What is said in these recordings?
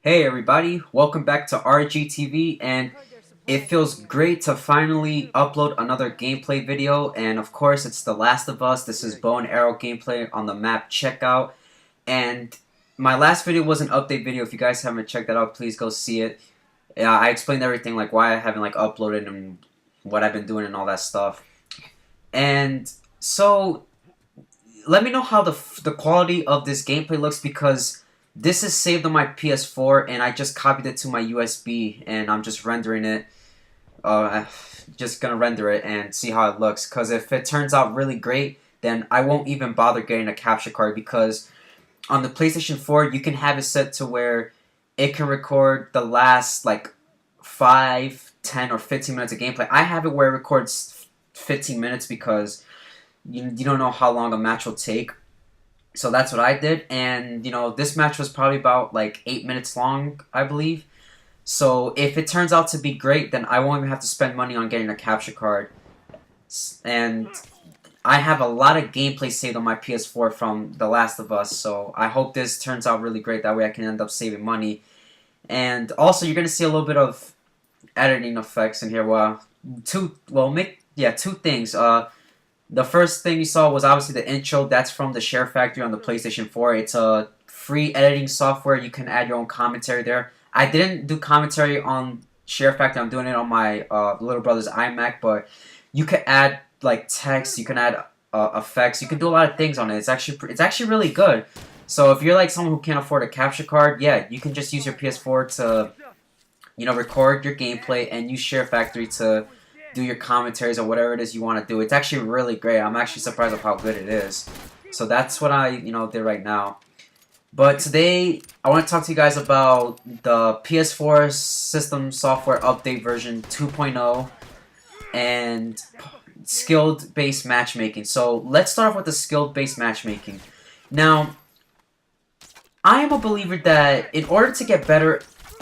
Hey everybody, welcome back to RGTV, and it feels great to finally upload another gameplay video, and of course it's The Last of Us. This is bow and arrow gameplay on the map Checkout, and my last video was an update video. If you guys haven't checked that out, please go see it. I explained everything, like why I haven't uploaded and what I've been doing and all that stuff. And so let me know how the quality of this gameplay looks, because this is saved on my PS4 and I just copied it to my USB and I'm just rendering it. Just gonna render it and see how it looks, because if it turns out really great, then I won't even bother getting a capture card, because on the PlayStation 4 you can have it set to where it can record the last 5, 10, or 15 minutes of gameplay. I have it where it records 15 minutes because you don't know how long a match will take. So that's what I did, and this match was probably about 8 minutes long, I believe. So if it turns out to be great, then I won't even have to spend money on getting a capture card. And I have a lot of gameplay saved on my PS4 from The Last of Us, so I hope this turns out really great. That way I can end up saving money. And also, you're gonna see a little bit of editing effects in here. Two things. The first thing you saw was obviously the intro. That's from the Share Factory on the PlayStation 4. It's a free editing software. You can add your own commentary there. I didn't do commentary on Share Factory. I'm doing it on my little brother's iMac. But you can add text. You can add effects. You can do a lot of things on it. It's actually really good. So if you're someone who can't afford a capture card, yeah, you can just use your PS4 to record your gameplay and use Share Factory to do your commentaries or whatever it is you want to do. It's actually really great. I'm actually surprised of how good it is. So that's what I, did right now. But today, I want to talk to you guys about the PS4 system software update version 2.0 and skilled based matchmaking. So let's start off with the skilled based matchmaking. Now, I am a believer that in order to get better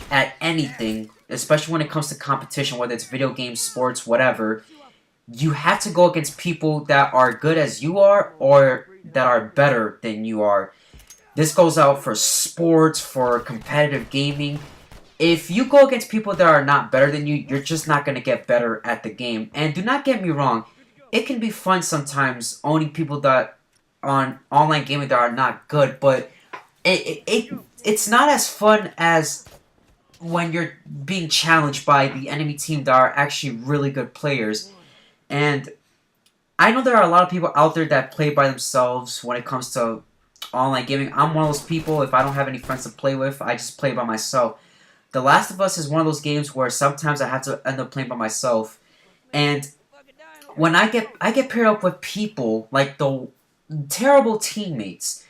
at anything, especially when it comes to competition, whether it's video games, sports, whatever, you have to go against people that are good as you are or that are better than you are. This goes out for sports, for competitive gaming. If you go against people that are not better than you, you're just not going to get better at the game. And do not get me wrong, it can be fun sometimes owning people that on online gaming that are not good, but it's not as fun as when you're being challenged by the enemy team that are actually really good players. And I know there are a lot of people out there that play by themselves when it comes to online gaming. I'm one of those people. If I don't have any friends to play with, I just play by myself. The Last of Us is one of those games where sometimes I have to end up playing by myself. And when I get paired up with people like the terrible teammates,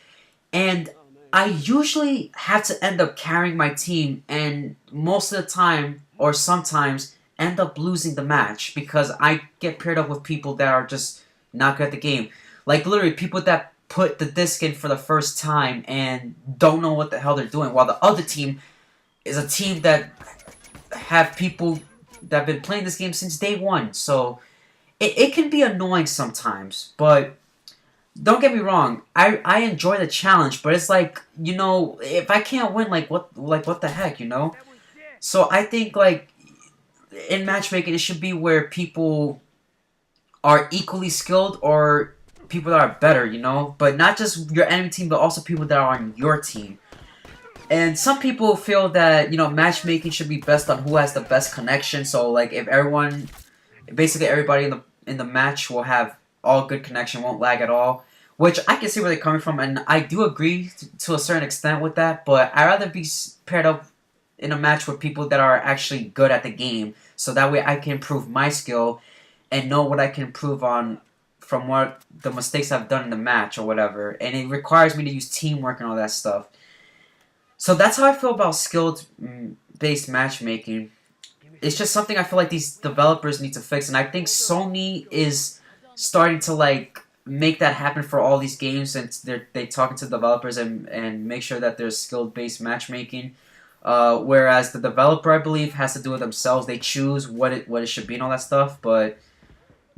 and I usually have to end up carrying my team, and most of the time, or sometimes, end up losing the match because I get paired up with people that are just not good at the game. Like, literally, people that put the disc in for the first time and don't know what the hell they're doing, while the other team is a team that have people that have been playing this game since day one. So, it can be annoying sometimes, but don't get me wrong, I enjoy the challenge, but it's if I can't win, what the heck, So I think, in matchmaking, it should be where people are equally skilled or people that are better, but not just your enemy team, but also people that are on your team. And some people feel that, matchmaking should be best on who has the best connection. So, if basically everybody in the match will have all good connection, won't lag at all, which I can see where they're coming from, and I do agree to a certain extent with that, but I'd rather be paired up in a match with people that are actually good at the game, so that way I can improve my skill and know what I can improve on from what the mistakes I've done in the match or whatever, and it requires me to use teamwork and all that stuff. So that's how I feel about skilled based matchmaking. It's just something I feel like these developers need to fix, and I think Sony is starting to make that happen for all these games, and they talking to developers and make sure that there's skilled based matchmaking. Whereas the developer, I believe, has to do it themselves. They choose what it should be and all that stuff, but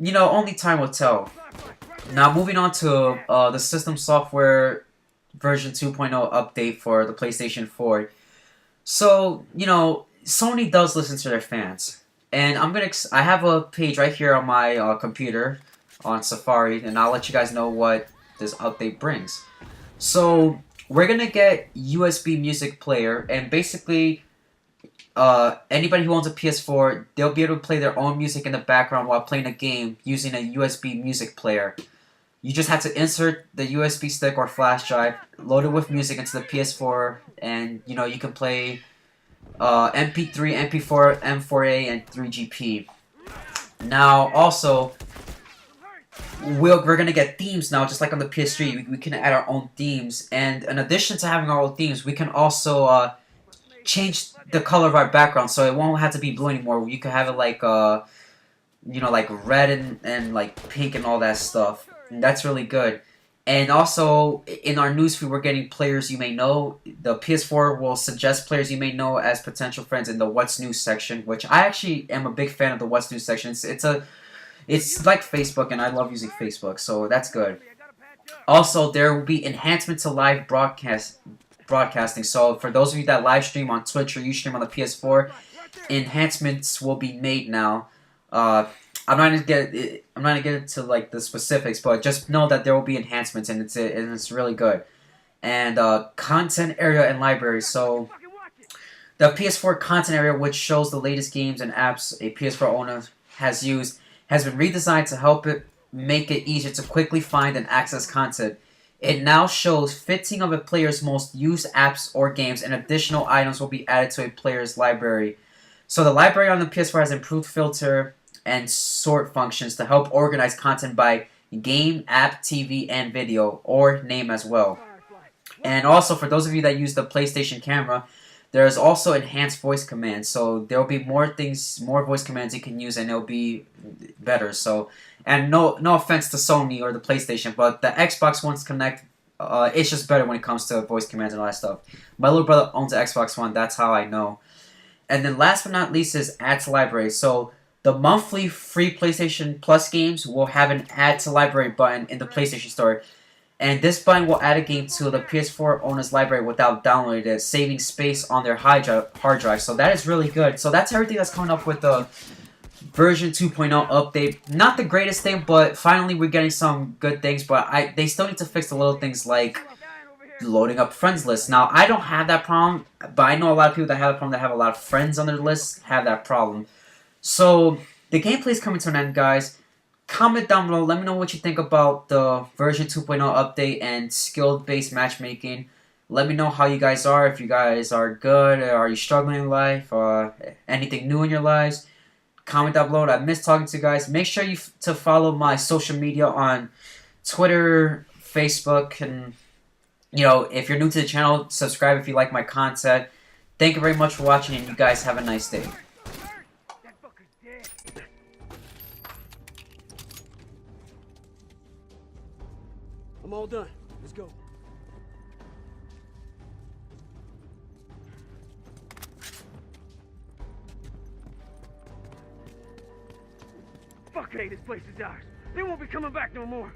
only time will tell. Now moving on to the system software version 2.0 update for the PlayStation 4. So, Sony does listen to their fans. And I have a page right here on my computer on Safari, and I'll let you guys know what this update brings. So, we're gonna get USB music player, and basically, anybody who owns a PS4, they'll be able to play their own music in the background while playing a game using a USB music player. You just have to insert the USB stick or flash drive, load it with music into the PS4, and you can play MP3, MP4, M4A, and 3GP. Now, also, we're gonna get themes now, just like on the PS3. We can add our own themes, and in addition to having our own themes, we can also change the color of our background, so it won't have to be blue anymore. You can have it like like red and like pink and all that stuff. And that's really good. And also, in our newsfeed, we're getting players you may know. The PS4 will suggest players you may know as potential friends in the What's New section, which I actually am a big fan of the What's New section. It's like Facebook, and I love using Facebook, so that's good. Also, there will be enhancement to live broadcasting. So for those of you that live stream on Twitch or you stream on the PS4, enhancements will be made now. I'm not gonna get into like the specifics, but just know that there will be enhancements, and it's really good. And content area and library. So the PS4 content area, which shows the latest games and apps a PS4 owner has used, has been redesigned to help it make it easier to quickly find and access content. It now shows 15 of a player's most used apps or games, and additional items will be added to a player's library. So the library on the PS4 has improved filter and sort functions to help organize content by game, app, TV, and video, or name as well. And also, for those of you that use the PlayStation camera, there is also enhanced voice commands. So there will be more voice commands you can use, and it'll be better. So, and no offense to Sony or the PlayStation, but the Xbox One's Connect, it's just better when it comes to voice commands and all that stuff. My little brother owns an Xbox One. That's how I know. And then last but not least is add to library. So the monthly free PlayStation Plus games will have an add to library button in the PlayStation Store. And this button will add a game to the PS4 owner's library without downloading it, saving space on their hard drive. So that is really good. So that's everything that's coming up with the version 2.0 update. Not the greatest thing, but finally we're getting some good things. But they still need to fix the little things like loading up friends lists. Now, I don't have that problem, but I know a lot of people that have a problem that have a lot of friends on their list have that problem. So the gameplay is coming to an end, guys. Comment down below. Let me know what you think about the version 2.0 update and Skilled Based Matchmaking. Let me know how you guys are. If you guys are good, or are you struggling in life, or anything new in your lives. Comment down below. I miss talking to you guys. Make sure to follow my social media on Twitter, Facebook, and if you're new to the channel, subscribe if you like my content. Thank you very much for watching, and you guys have a nice day. I'm all done. Let's go. Fuck hey, this place is ours. They won't be coming back no more.